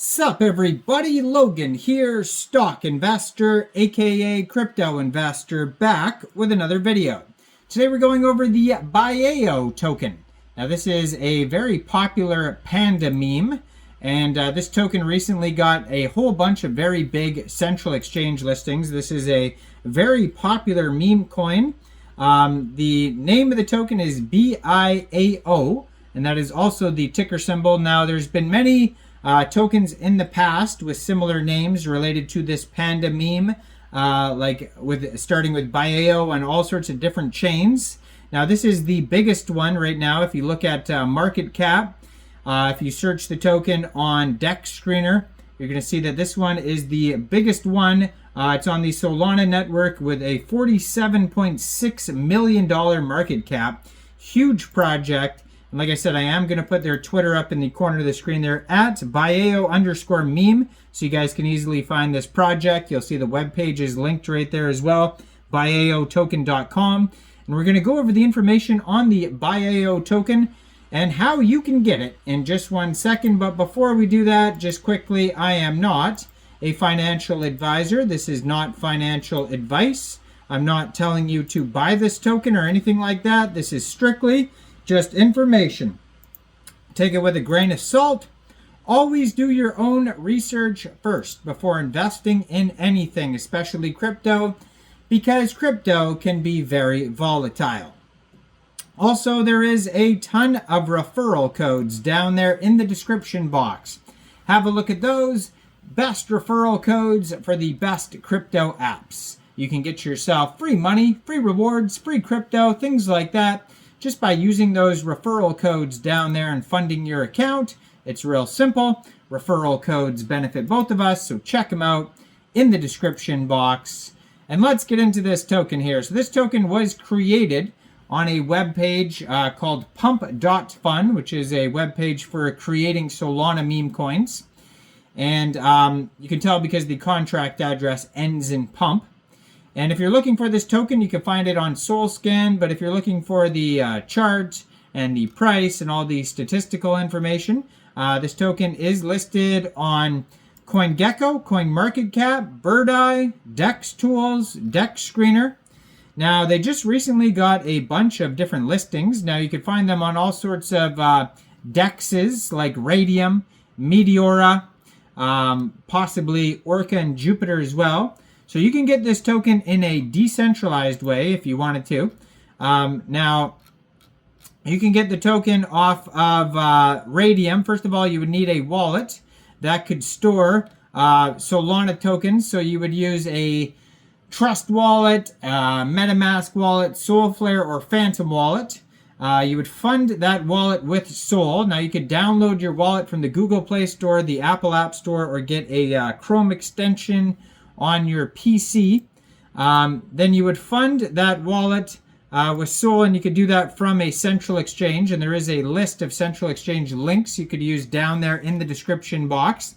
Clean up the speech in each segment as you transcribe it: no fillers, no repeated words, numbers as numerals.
Sup everybody, Logan here, stock investor, aka crypto investor, back with another video. Today we're going over the Biao token. Now this is a very popular Panda meme, and this token recently got a whole bunch of very big central exchange listings. This is a very popular meme coin. The name of the token is Biao, and that is also the ticker symbol. Now there's been many tokens in the past with similar names related to this Panda meme, starting with Biao and all sorts of different chains. Now this is the biggest one right now. If you look at market cap, if you search the token on DEX Screener, you're going to see that this one is the biggest one. It's on the Solana network with a $47.6 million market cap. Huge project. And like I said, I am going to put their Twitter up in the corner of the screen there at Biao_meme, so you guys can easily find this project. You'll see the webpage is linked right there as well, biaotoken.com. And we're going to go over the information on the Biao token and how you can get it in just 1 second. But before we do that, just quickly, I am not a financial advisor. This is not financial advice. I'm not telling you to buy this token or anything like that. This is strictly just information. Take it with a grain of salt. Always do your own research first before investing in anything, especially crypto, because crypto can be very volatile. Also, there is a ton of referral codes down there in the description box. Have a look at those. Best referral codes for the best crypto apps. You can get yourself free money, free rewards, free crypto, things like that, just by using those referral codes down there and funding your account. It's real simple. Referral codes benefit both of us, so check them out in the description box. And let's get into this token here. So this token was created on a web page called pump.fun, which is a web page for creating Solana meme coins. And you can tell because the contract address ends in pump. And if you're looking for this token, you can find it on SolScan. But if you're looking for the chart and the price and all the statistical information, this token is listed on CoinGecko, CoinMarketCap, Birdeye, DEX Tools, DEX Screener. Now, they just recently got a bunch of different listings. Now, you can find them on all sorts of DEXs like Raydium, Meteora, possibly Orca and Jupiter as well. So you can get this token in a decentralized way if you wanted to. Now, you can get the token off of Raydium. First of all, you would need a wallet that could store Solana tokens. So you would use a Trust wallet, MetaMask wallet, Solflare, or Phantom wallet. You would fund that wallet with Sol. Now, you could download your wallet from the Google Play Store, the Apple App Store, or get a Chrome extension on your PC. Then you would fund that wallet with Sol, and you could do that from a central exchange. And there is a list of central exchange links you could use down there in the description box.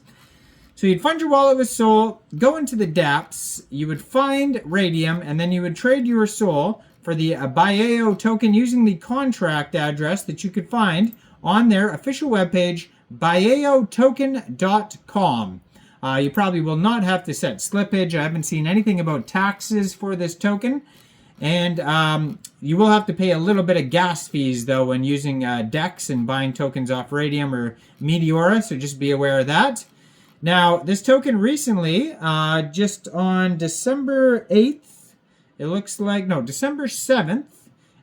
So you'd fund your wallet with Sol, go into the dApps, you would find Raydium, and then you would trade your Sol for the Biao token using the contract address that you could find on their official webpage, biaotoken.com. You probably will not have to set slippage. I haven't seen anything about taxes for this token. And you will have to pay a little bit of gas fees, though, when using DEX and buying tokens off Raydium or Meteora, so just be aware of that. Now, this token recently, just on December 8th, it looks like, no, December 7th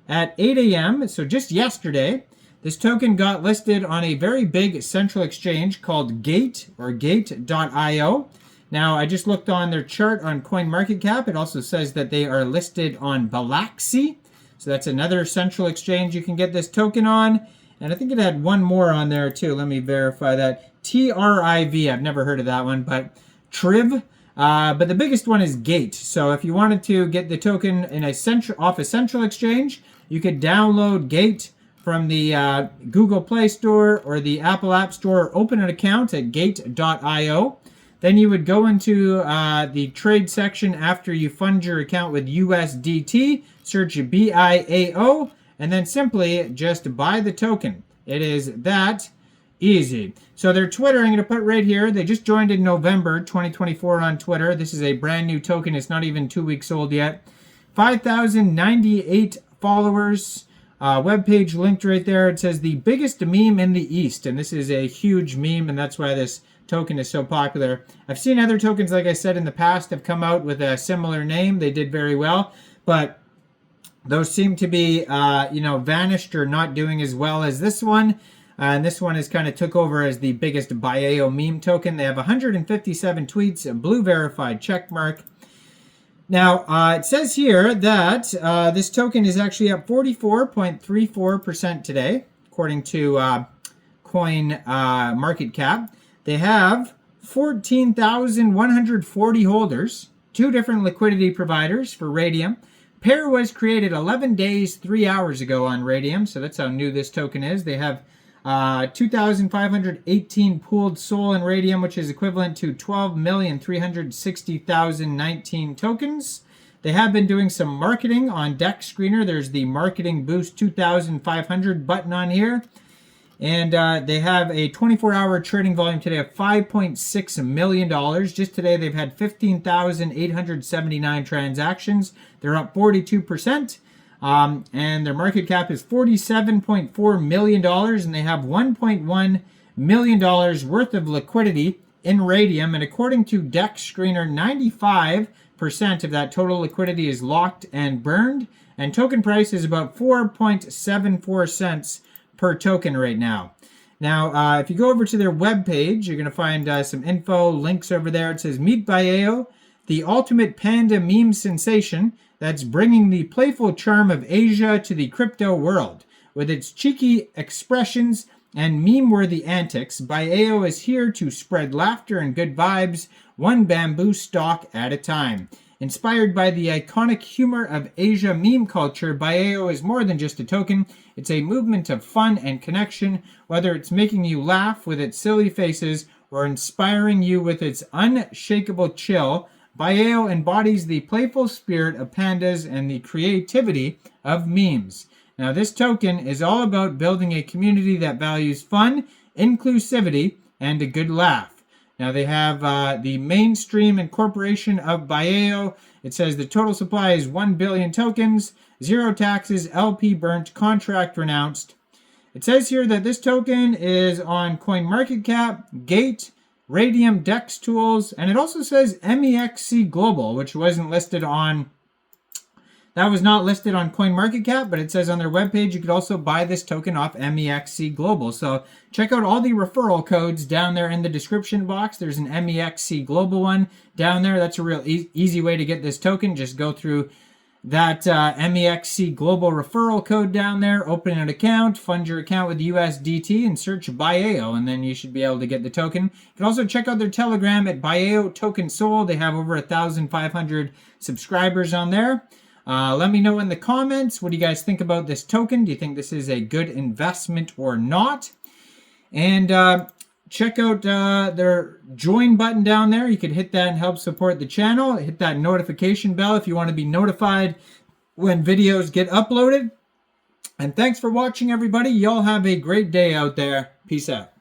at 8 a.m., so just yesterday, this token got listed on a very big central exchange called Gate, or Gate.io. Now, I just looked on their chart on CoinMarketCap. It also says that they are listed on Biao. So that's another central exchange you can get this token on. And I think it had one more on there too. Let me verify that. TRIV. I've never heard of that one, but TRIV. But the biggest one is Gate. So if you wanted to get the token in off a central exchange, you could download Gate from the Google Play Store or the Apple App Store, open an account at gate.io. Then you would go into the trade section after you fund your account with USDT, search BIAO, and then simply just buy the token. It is that Easy. So their Twitter, I'm going to put right here. They just joined in November 2024 on Twitter. This is a brand new token. It's not even 2 weeks old yet. 5,098 followers. Webpage linked right there. It says the biggest meme in the East. And this is a huge meme, and that's why this token is so popular. I've seen other tokens, like I said, in the past have come out with a similar name. They did very well. But those seem to be, vanished or not doing as well as this one. And this one is kind of took over as the biggest Biao meme token. They have 157 tweets, a blue verified check mark. Now, it says here that this token is actually up 44.34% today, according to Coin Market Cap. They have 14,140 holders, 2 different liquidity providers for Raydium. Pair was created 11 days, 3 hours ago on Raydium, so that's how new this token is. They have 2,518 pooled SOL in Raydium, which is equivalent to 12,360,019 tokens. They have been doing some marketing on Dex Screener. There's the Marketing Boost 2,500 button on here. And they have a 24-hour trading volume today of $5.6 million. Just today, they've had 15,879 transactions. They're up 42%. And their market cap is $47.4 million, and they have $1.1 million worth of liquidity in Raydium. And according to Dex Screener, 95% of that total liquidity is locked and burned. And token price is about 4.74 cents per token right now. Now, if you go over to their webpage, you're going to find some info, links over there. It says, Meet Biao, the ultimate Panda meme sensation that's bringing the playful charm of Asia to the crypto world. With its cheeky expressions and meme-worthy antics, Biao is here to spread laughter and good vibes, one bamboo stalk at a time. Inspired by the iconic humor of Asia meme culture, Biao is more than just a token. It's a movement of fun and connection, whether it's making you laugh with its silly faces or inspiring you with its unshakable chill. Biao embodies the playful spirit of pandas and the creativity of memes. Now, this token is all about building a community that values fun, inclusivity, and a good laugh. Now, they have the mainstream incorporation of Biao. It says the total supply is 1 billion tokens, 0 taxes, LP burnt, contract renounced. It says here that this token is on CoinMarketCap, Gate, Raydium, Dex Tools, and it also says Mexc Global, which wasn't listed on, that was not listed on CoinMarketCap, but it says on their webpage you could also buy this token off Mexc Global. So check out all the referral codes down there in the description box. There's an Mexc Global one down there. That's a real easy way to get this token. Just go through that Mexc Global referral code down there, open an account, fund your account with USDT, and search Biao, and then you should be able to get the token. You can also check out their Telegram at Biao Token Soul. They have over 1,500 subscribers on there. Let me know in the comments, what do you guys think about this token? Do you think this is a good investment or not? And check out their join button down there. You can hit that and help support the channel. Hit that notification bell if you want to be notified when videos get uploaded. And thanks for watching, everybody. Y'all have a great day out there. Peace out.